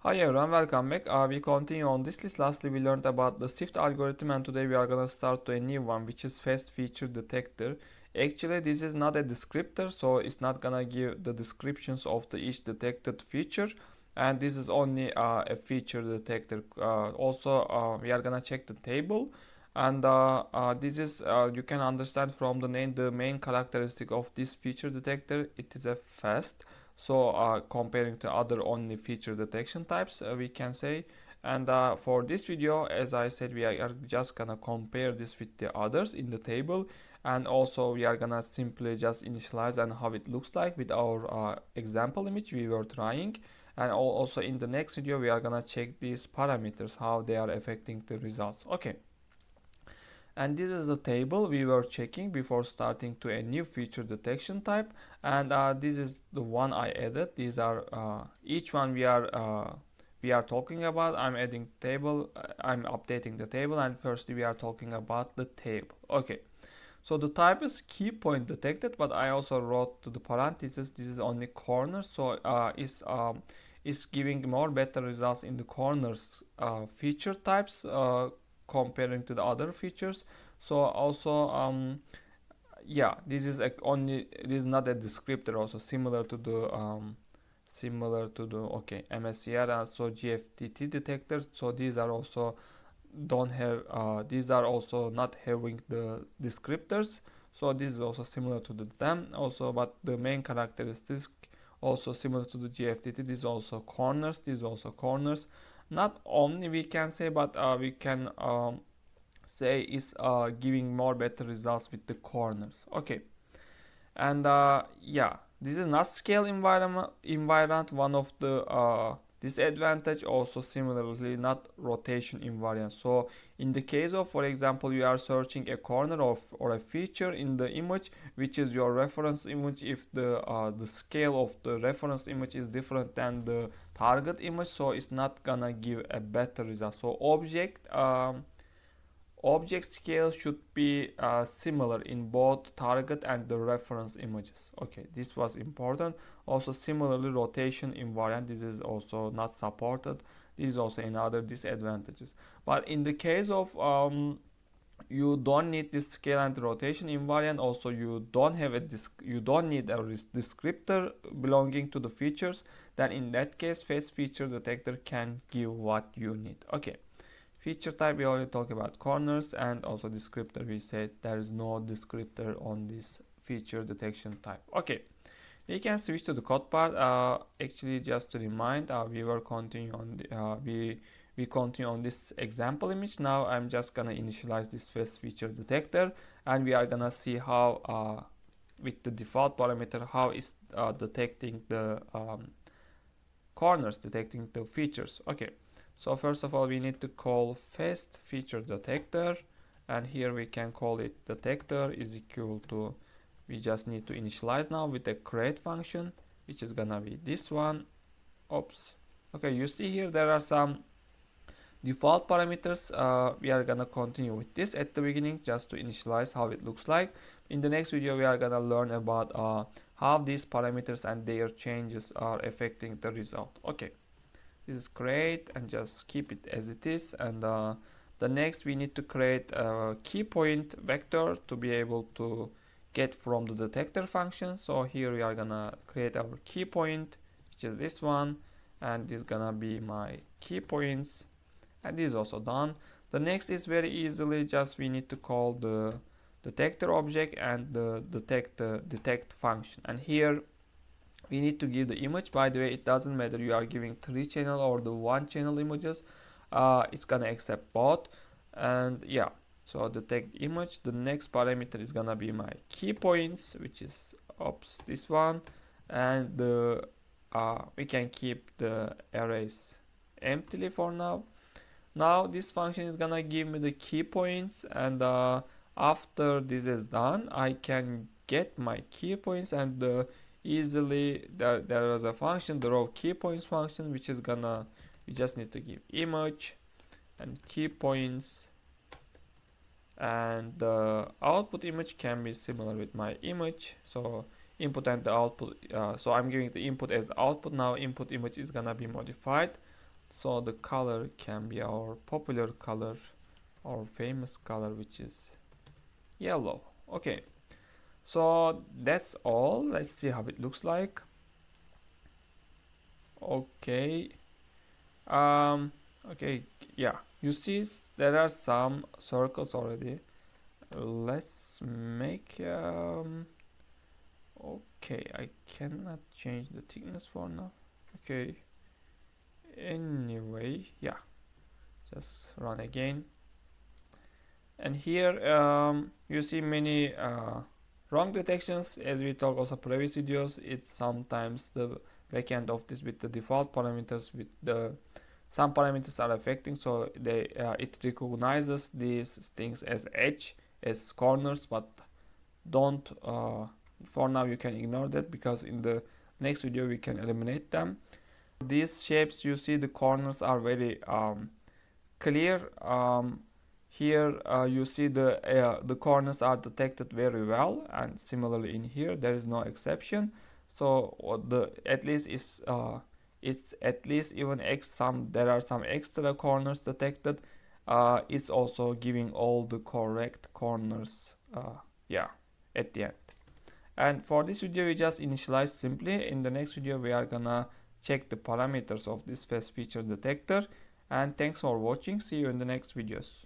Hi everyone, welcome back. We continue on this list. Lastly, we learned about the SIFT algorithm, and today we are gonna start to a new one, which is FASTFeatureDetector. Actually, this is not a descriptor, so it's not gonna give the descriptions of the each detected feature, and this is only a feature detector. Also, we are gonna check the table, and this is you can understand from the name the main characteristic of this feature detector. It is a fast. So comparing to other only feature detection types, we can say. And for this video, as I said, we are just gonna compare this with the others in the table, and also we are gonna simply just initialize and how it looks like with our example image we were trying. And also in the next video, we are gonna check these parameters, how they are affecting the results. Okay. And this is the table we were checking before starting to a new feature detection type, and this is the one I added. These are each one we are talking about. I'm adding table, I'm updating the table, and firstly we are talking about the table. Okay, so the type is key point detected, but I also wrote to the parentheses this is only corners, so is giving more better results in the corners feature types comparing to the other features. So also yeah, this is only, it is not a descriptor, also similar to the okay MSCR, so GFTT detectors. So these are also don't have these are also not having the descriptors, so this is also similar to them also, but the main characteristics also similar to the GFTT. This is also corners, this is also corners, not only we can say, but we can say is giving more better results with the corners. Okay, and yeah, this is not scale environment, one of the disadvantage. Also similarly not rotation invariant. So in the case of, for example, you are searching a corner of or a feature in the image which is your reference image, if the scale of the reference image is different than the target image, so it's not gonna give a better result. So object scale should be similar in both target and the reference images. Okay, this was important. Also similarly rotation invariant, this is also not supported. This is also another disadvantages. But in the case of you don't need this scale and rotation invariant, also you don't have you don't need a descriptor belonging to the features, then in that case FASTFeatureDetector can give what you need. Okay, feature type we already talked about corners, and also descriptor we said there is no descriptor on this feature detection type. Okay, we can switch to the code part. Actually, just to remind, we were continuing on the, we continue on this example image. Now I'm just gonna initialize this first feature detector, and we are gonna see how with the default parameter how is detecting the corners, detecting the features. Okay, so first of all we need to call FASTFeatureDetector, and here we can call it detector is equal to, we just need to initialize now with the create function, which is gonna be this one. Oops. Okay, you see here there are some default parameters. We are gonna continue with this at the beginning just to initialize how it looks like. In the next video we are gonna learn about how these parameters and their changes are affecting the result. Okay, this is great, and just keep it as it is. And the next we need to create a key point vector to be able to get from the detector function. So here we are gonna create our key point, which is this one, and this is gonna be my key points, and this is also done. The next is very easily, just we need to call the detector object and the detect function, and here we need to give the image. By the way, it doesn't matter you are giving 3 channel or the 1 channel images, it's gonna accept both. And yeah, so detect image, the next parameter is gonna be my key points, which is this one, and the we can keep the arrays empty for now. Now this function is gonna give me the key points, and after this is done I can get my key points, and easily there is a function, the raw key points function, which is gonna, we just need to give image and key points, and the output image can be similar with my image. So input and the output, so I'm giving the input as output. Now input image is gonna be modified. So the color can be our popular color, our famous color, which is yellow. Okay, so that's all. Let's see how it looks like. Okay, okay, yeah, you see there are some circles already. Let's make okay, I cannot change the thickness for now. Okay, anyway, yeah, just run again. And here you see many wrong detections. As we talked also previous videos, it's sometimes the backend of this with the default parameters with the some parameters are affecting, so they it recognizes these things as edge, as corners, but don't for now you can ignore that, because in the next video we can eliminate them. These shapes, you see the corners are very clear. Here you see the corners are detected very well, and similarly in here there is no exception. So the at least is it's at least even there are some extra corners detected. It's also giving all the correct corners yeah, at the end. And for this video we just initialize simply. In the next video we are gonna check the parameters of this FASTFeatureDetector. And thanks for watching. See you in the next videos.